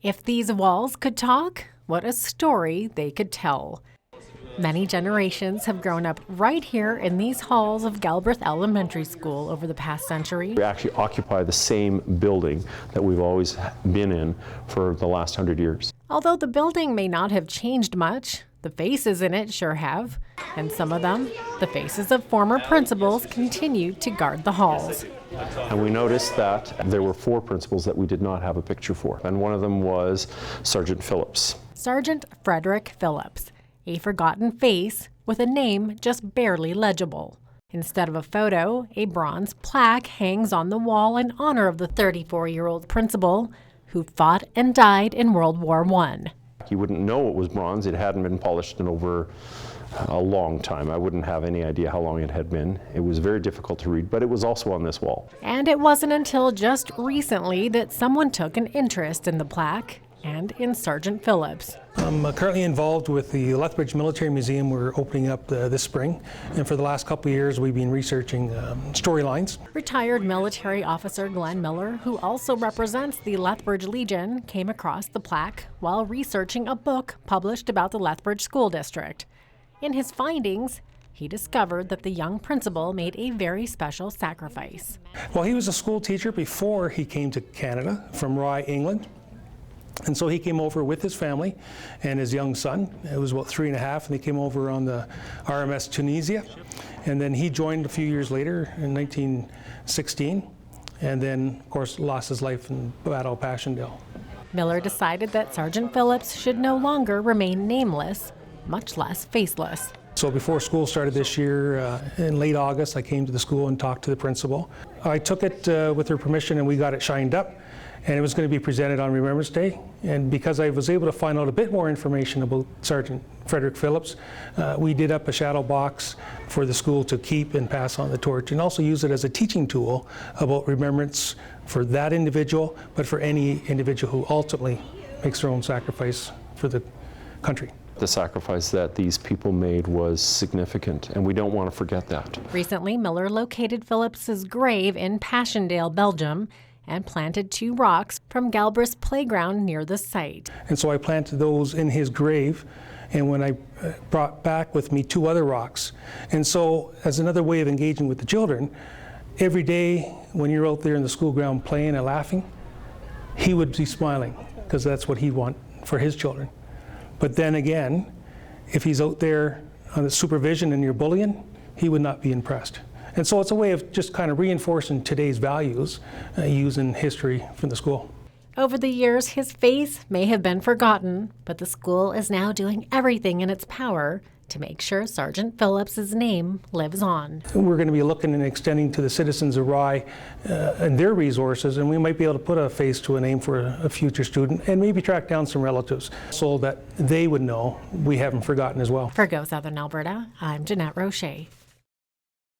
If these walls could talk, what a story they could tell. Many generations have grown up right here in these halls of Galbraith Elementary School over the past century. We actually occupy the same building that we've always been in for the last 100 years. Although the building may not have changed much, the faces in it sure have. And some of them, the faces of former principals, continue to guard the halls. And we noticed that there were 4 principals that we did not have a picture for. And one of them was Sergeant Phillips. Sergeant Frederick Phillips, a forgotten face with a name just barely legible. Instead of a photo, a bronze plaque hangs on the wall in honor of the 34-year-old principal who fought and died in World War I. You wouldn't know it was bronze. It hadn't been polished in over a long time. I wouldn't have any idea how long it had been. It was very difficult to read, but it was also on this wall. And it wasn't until just recently that someone took an interest in the plaque and in Sergeant Phillips. I'm currently involved with the Lethbridge Military Museum. We're opening up this spring, and for the last couple of years we've been researching storylines. Retired military officer Glenn Miller, who also represents the Lethbridge Legion, came across the plaque while researching a book published about the Lethbridge School District. In his findings, he discovered that the young principal made a very special sacrifice. Well, he was a school teacher before he came to Canada from Rye, England. And so he came over with his family and his young son. It was about 3 and a half, and they came over on the RMS Tunisia. And then he joined a few years later in 1916, and then, of course, lost his life in Battle of Passchendaele. Miller decided that Sergeant Phillips should no longer remain nameless, much less faceless. So before school started this year, in late August, I came to the school and talked to the principal. I took it with her permission, and we got it shined up. And it was going to be presented on Remembrance Day. And because I was able to find out a bit more information about Sergeant Frederick Phillips, we did up a shadow box for the school to keep and pass on the torch, and also use it as a teaching tool about remembrance for that individual, but for any individual who ultimately makes their own sacrifice for the country. The sacrifice that these people made was significant, and we don't want to forget that. Recently, Miller located Phillips's grave in Passchendaele, Belgium, and planted 2 rocks from Galbraith's playground near the site. And so I planted those in his grave, and when I brought back with me 2 other rocks. And so, as another way of engaging with the children, every day when you're out there in the school ground playing and laughing, he would be smiling, because that's what he'd want for his children. But then again, if he's out there on the supervision and you're bullying, he would not be impressed. And so it's a way of just kind of reinforcing today's values using history from the school. Over the years, his face may have been forgotten, but the school is now doing everything in its power to make sure Sergeant Phillips's name lives on. We're going to be looking and extending to the citizens of Rye and their resources, and we might be able to put a face to a name for a future student and maybe track down some relatives so that they would know we haven't forgotten as well. For Go Southern Alberta, I'm Jeannette Roche.